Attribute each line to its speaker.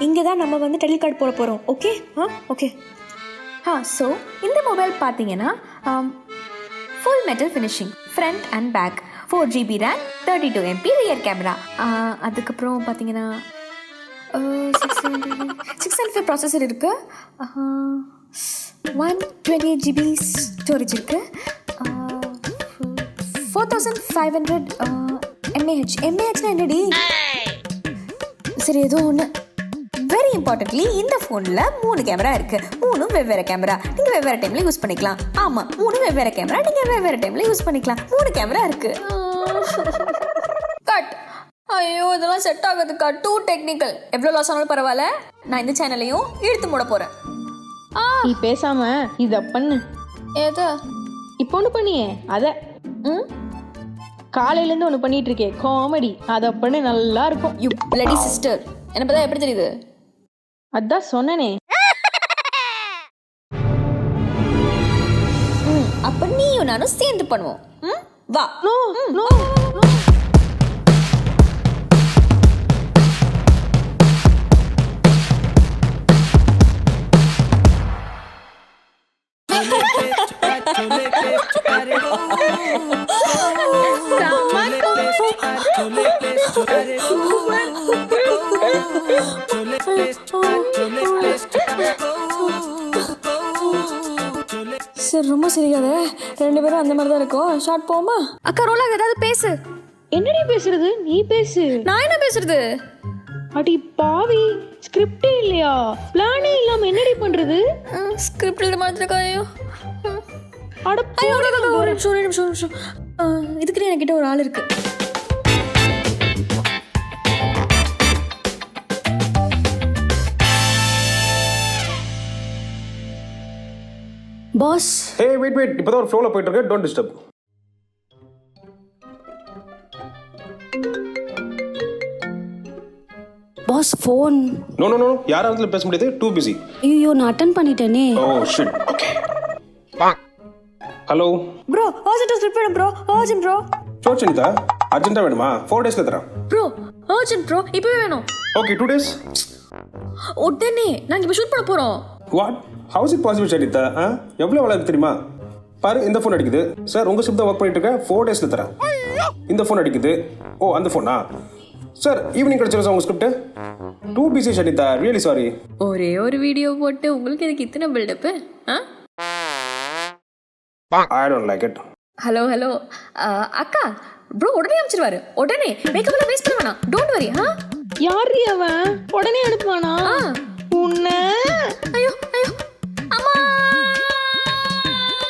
Speaker 1: இங்கே தான் நம்ம வந்து டெலில் கார்டு போட போகிறோம். Okay okay. ஸோ இந்த மொபைல் பார்த்தீங்கன்னா full metal finishing, front and back, 4GB RAM, 32 MP rear camera. அதுக்கப்புறம் பார்த்தீங்கன்னா 605 ப்ராசஸர் இருக்குது, 128GB ஸ்டோரேஜ் இருக்குது, 4500 mAhனா என்னடி? சரி ஏதோ ஒன்று. வெரி இம்பார்ட்டன்ட்லி இந்த ஃபோனில் 3 கேமரா இருக்குது. 3 வெவ்வேறு கேமரா, நீங்கள் வெவ்வேறு டைமில் யூஸ் பண்ணிக்கலாம். ஆமாம், 3 வெவ்வேறு கேமரா நீங்கள் வெவ்வேறு டைமில் யூஸ் பண்ணிக்கலாம். 3 கேமரா இருக்குது. கட். ஐயோ இதெல்லாம் செட் ஆகுதுக்கா, டூ டெக்னிக்கல். எவ்வளோ லாஸ் ஆனாலும் பரவாயில்ல, நான் இந்த சேனலையும் இழுத்து மூட போகிறேன்.
Speaker 2: நீ பேசாம இதை பண்ணு.
Speaker 1: ஏதோ
Speaker 2: இப்போ ஒன்று பண்ணியே அதை காலையிலேருந்து ஒன்று பண்ணிட்டு இருக்கே காமெடி, அதை பண்ணு, நல்லா இருக்கும்.
Speaker 1: You bloody sister. என்ன பார்த்தா எப்படி தெரியுது?
Speaker 2: அதான் சொன்னனே.
Speaker 1: அப்ப நீயும் நானும் சேர்ந்து பண்ணுவோம். வா. சரி ரொம்ப சிரிக்காத, 2 பேரும் அந்த மாதிரி தான் இருக்கும். ஷார்ட் போமா? அக்கா ரோலாக ஏதாவது பேசு.
Speaker 2: என்னடி பேசுறது? நீ பேசு.
Speaker 1: நான் என்ன பேசுறது?
Speaker 2: அடி பாவி, ஸ்கிரிப்டே இல்லையா? பிளானே இல்லாம என்னடி பண்றது?
Speaker 1: ஸ்கிரிப்ட் எழுத மாத்திரக்காயோ.
Speaker 2: அட
Speaker 1: ஒரு நிமிஷம். இதுக்குன்னு என்கிட்ட ஒரு ஆள் இருக்கு. பாஸ்.
Speaker 3: ஹே வெயிட், இப்போதான் ஒரு ஃப்ளோவில் போயிட்டு இருக்கு. Don't disturb.
Speaker 4: Boss phone.
Speaker 3: No யாராவது பேச முடியாது, டூ பிஸி.
Speaker 4: ஐயோ நான் அட்டெண்ட் பண்ணிட்டேனே.
Speaker 3: Oh shit. Okay. Hello
Speaker 1: bro, urgent script வேணும் ப்ரோ. Urgent bro.
Speaker 3: சோச்சனிதா, அர்ஜென்ட்டா வேணுமா? 4 டேஸ்ல தரேன்.
Speaker 1: ப்ரோ அர்ஜென்ட் ப்ரோ, இப்பவே வேணும்.
Speaker 3: Okay 2 days.
Speaker 1: உடனே நாங்க இப்ப ஷூட் பண்ண போறோம்.
Speaker 3: What? How's it possible Sanitha? எவ்வளோ வளர்ந்து தெரியுமா? பாரு, இந்த ஃபோன் அடிக்குது. சார் உங்கள் ஷிஃப்ட் தான் ஒர்க் பண்ணிட்டு இருக்கேன், 4 டேஸில் தரேன். இந்த ஃபோன் அடிக்குது. ஓ அந்த ஃபோனா? சார் ஈவினிங் கிடச்சிடும் சார் உங்கள் script. Too busy Sanitha, really sorry.
Speaker 1: ஒரே ஒரு வீடியோ போட்டு உங்களுக்கு எதுக்கு இத்தனை buildup?
Speaker 3: I don't like it.
Speaker 1: Hello அக்கா, ப்ரோ உடனே அனுப்பிச்சிருவாரு. உடனே மேக்கப்ல வேஸ்ட் பண்ண வேணாம். Don't worry.
Speaker 2: யாரு அவன்? உடனே அனுப்புவானா?